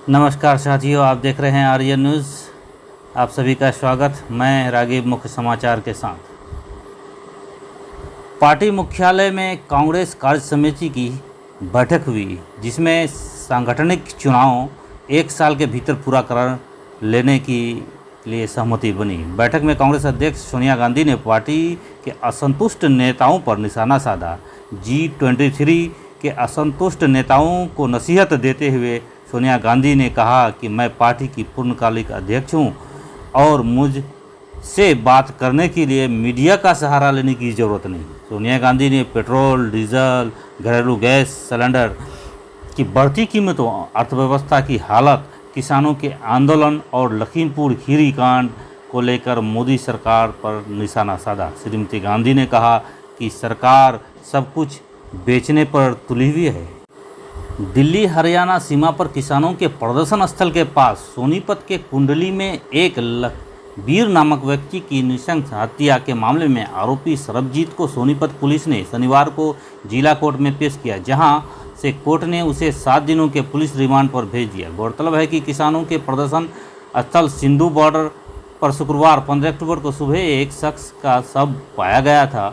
नमस्कार साथियों, आप देख रहे हैं आर्यन न्यूज़। आप सभी का स्वागत। मैं रागीब मुख्य समाचार के साथ। पार्टी मुख्यालय में कांग्रेस कार्य समिति की बैठक हुई, जिसमें सांगठनिक चुनाव 1 साल के भीतर पूरा कर लेने के लिए सहमति बनी। बैठक में कांग्रेस अध्यक्ष सोनिया गांधी ने पार्टी के असंतुष्ट नेताओं पर निशाना साधा। G23 के असंतुष्ट नेताओं को नसीहत देते हुए सोनिया गांधी ने कहा कि मैं पार्टी की पूर्णकालिक अध्यक्ष हूं और मुझसे बात करने के लिए मीडिया का सहारा लेने की ज़रूरत नहीं। सोनिया गांधी ने पेट्रोल, डीजल, घरेलू गैस सिलेंडर की बढ़ती कीमतों, अर्थव्यवस्था की हालत, किसानों के आंदोलन और लखीमपुर खीरी कांड को लेकर मोदी सरकार पर निशाना साधा। श्रीमती गांधी ने कहा कि सरकार सब कुछ बेचने पर तुली हुई है। दिल्ली हरियाणा सीमा पर किसानों के प्रदर्शन स्थल के पास सोनीपत के कुंडली में एक लखबीर नामक व्यक्ति की नृशंस हत्या के मामले में आरोपी सरबजीत को सोनीपत पुलिस ने शनिवार को जिला कोर्ट में पेश किया, जहां से कोर्ट ने उसे 7 दिनों के पुलिस रिमांड पर भेज दिया। गौरतलब है कि किसानों के प्रदर्शन स्थल सिंधु बॉर्डर पर शुक्रवार 15 अक्टूबर को सुबह एक शख्स का शव पाया गया था,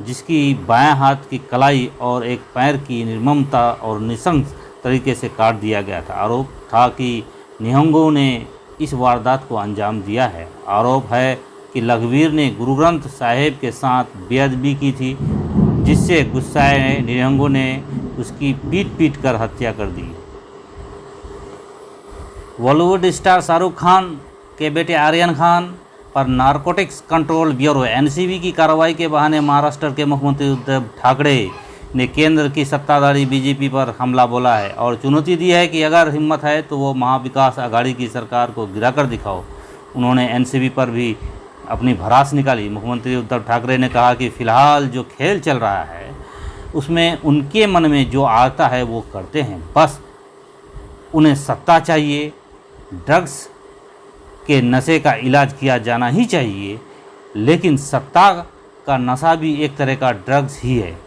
जिसकी बाएं हाथ की कलाई और एक पैर की निर्ममता और नृशंस तरीके से काट दिया गया था। आरोप था कि निहंगों ने इस वारदात को अंजाम दिया है। आरोप है कि लखबीर ने गुरु ग्रंथ साहिब के साथ बेअदबी की थी, जिससे गुस्साए निहंगों ने उसकी पीट कर हत्या कर दी। बॉलीवुड स्टार शाहरुख खान के बेटे आर्यन खान पर नारकोटिक्स कंट्रोल ब्यूरो (एनसीबी) की कार्रवाई के बहाने महाराष्ट्र के मुख्यमंत्री उद्धव ठाकरे ने केंद्र की सत्ताधारी बीजेपी पर हमला बोला है और चुनौती दी है कि अगर हिम्मत है तो वो महाविकास आघाड़ी की सरकार को गिराकर दिखाओ। उन्होंने एनसीबी पर भी अपनी भड़ास निकाली। मुख्यमंत्री उद्धव ठाकरे ने कहा कि फिलहाल जो खेल चल रहा है उसमें उनके मन में जो आता है वो करते हैं, बस उन्हें सत्ता चाहिए। ड्रग्स के नशे का इलाज किया जाना ही चाहिए, लेकिन सत्ता का नशा भी एक तरह का ड्रग्स ही है।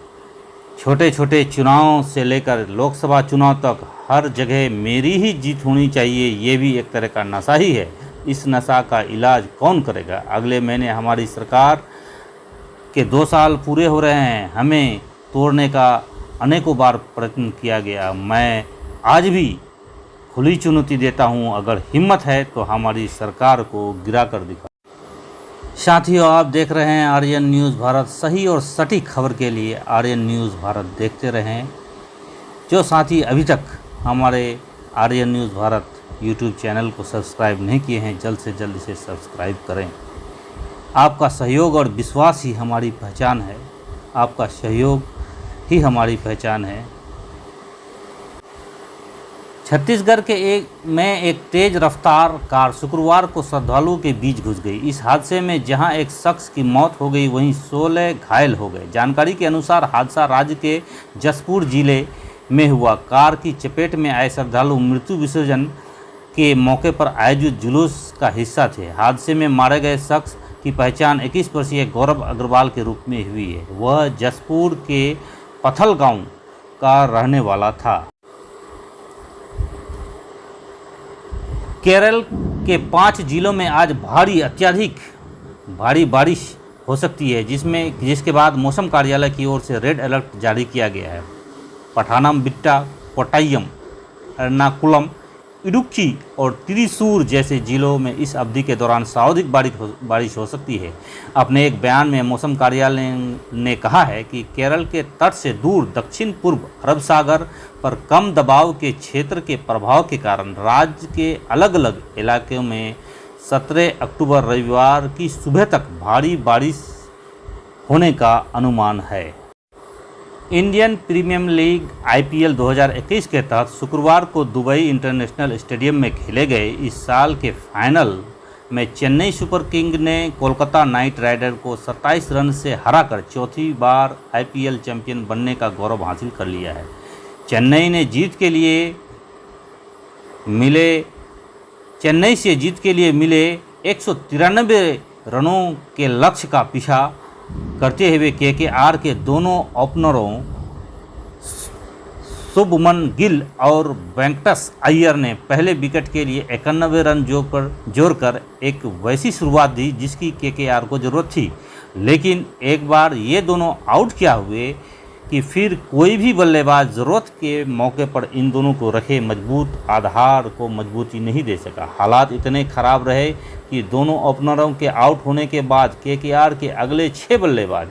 छोटे छोटे चुनाव से लेकर लोकसभा चुनाव तक हर जगह मेरी ही जीत होनी चाहिए, ये भी एक तरह का नशा ही है। इस नशा का इलाज कौन करेगा? अगले महीने हमारी सरकार के 2 साल पूरे हो रहे हैं। हमें तोड़ने का अनेकों बार प्रयत्न किया गया। मैं आज भी खुली चुनौती देता हूं, अगर हिम्मत है तो हमारी सरकार को गिरा कर दिखा। साथियों, आप देख रहे हैं आर्यन न्यूज़ भारत। सही और सटीक खबर के लिए आर्यन न्यूज़ भारत देखते रहें। जो साथी अभी तक हमारे Aryan news Bharat YouTube channel को सब्सक्राइब नहीं किए हैं, जल्द से जल्द इसे सब्सक्राइब करें। आपका सहयोग और विश्वास ही हमारी पहचान है। आपका सहयोग ही हमारी पहचान है। छत्तीसगढ़ के एक तेज रफ्तार कार शुक्रवार को श्रद्धालुओं के बीच घुस गई। इस हादसे में जहां एक शख्स की मौत हो गई, वहीं 16 घायल हो गए। जानकारी के अनुसार हादसा राज्य के जसपुर जिले में हुआ। कार की चपेट में आए श्रद्धालु मृत्यु विसर्जन के मौके पर आयोजित जुलूस का हिस्सा थे। हादसे में मारे गए शख्स की पहचान 21 वर्षीय गौरव अग्रवाल के रूप में हुई है। वह जसपुर के पथल गांव का रहने वाला था। केरल के 5 जिलों में आज अत्यधिक भारी बारिश हो सकती है, जिसके बाद मौसम कार्यालय की ओर से रेड अलर्ट जारी किया गया है। पठानमथिट्टा, कोट्टायम, एर्नाकुलम, इडुक्की और त्रिशूर जैसे जिलों में इस अवधि के दौरान स्वाभाविक बारिश हो सकती है। अपने एक बयान में मौसम कार्यालय ने कहा है कि केरल के तट से दूर दक्षिण पूर्व अरब सागर पर कम दबाव के क्षेत्र के प्रभाव के कारण राज्य के अलग अलग इलाकों में 17 अक्टूबर रविवार की सुबह तक भारी बारिश होने का अनुमान है। इंडियन प्रीमियर लीग IPL 2021 के तहत शुक्रवार को दुबई इंटरनेशनल स्टेडियम में खेले गए इस साल के फाइनल में चेन्नई सुपर किंग ने कोलकाता नाइट राइडर को 27 रन से हराकर चौथी बार IPL चैंपियन बनने का गौरव हासिल कर लिया है। चेन्नई से जीत के लिए मिले 193 रनों के लक्ष्य का पीछा करते हुए KKR के दोनों ओपनरों शुभमन गिल और वेंकटेश अय्यर ने पहले विकेट के लिए 91 रन जोड़कर एक वैसी शुरुआत दी जिसकी केकेआर को ज़रूरत थी। लेकिन एक बार ये दोनों आउट क्या हुए कि फिर कोई भी बल्लेबाज ज़रूरत के मौके पर इन दोनों को रखे मजबूत आधार को मजबूती नहीं दे सका। हालात इतने ख़राब रहे कि दोनों ओपनरों के आउट होने के बाद केकेआर के अगले 6 बल्लेबाज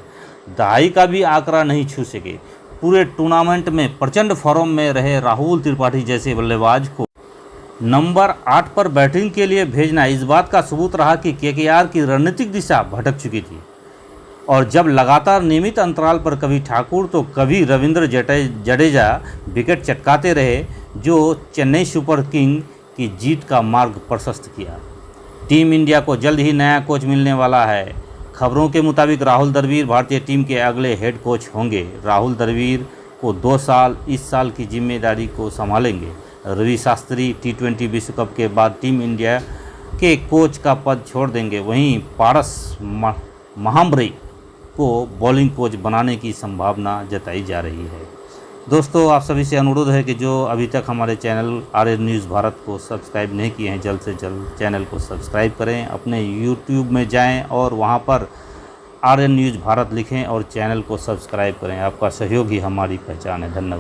दहाई का भी आंकड़ा नहीं छू सके। पूरे टूर्नामेंट में प्रचंड फॉर्म में रहे राहुल त्रिपाठी जैसे बल्लेबाज को नंबर 8 पर बैटिंग के लिए भेजना इस बात का सबूत रहा कि केकेआर की रणनीतिक दिशा भटक चुकी थी। और जब लगातार नियमित अंतराल पर कभी ठाकुर तो कभी रविंद्र जडेजा विकेट चटकाते रहे, जो चेन्नई सुपर किंग की जीत का मार्ग प्रशस्त किया। टीम इंडिया को जल्द ही नया कोच मिलने वाला है। खबरों के मुताबिक राहुल द्रविड़ भारतीय टीम के अगले हेड कोच होंगे। राहुल द्रविड़ को 2 साल इस साल की जिम्मेदारी को संभालेंगे। रवि शास्त्री T20 विश्व कप के बाद टीम इंडिया के कोच का पद छोड़ देंगे। वहीं पारस महाम्बरी को बॉलिंग कोच बनाने की संभावना जताई जा रही है। दोस्तों, आप सभी से अनुरोध है कि जो अभी तक हमारे चैनल आर्यन न्यूज़ भारत को सब्सक्राइब नहीं किए हैं, जल्द से जल्द चैनल को सब्सक्राइब करें। अपने यूट्यूब में जाएं और वहां पर आर्यन न्यूज़ भारत लिखें और चैनल को सब्सक्राइब करें। आपका सहयोग ही हमारी पहचान है। धन्यवाद।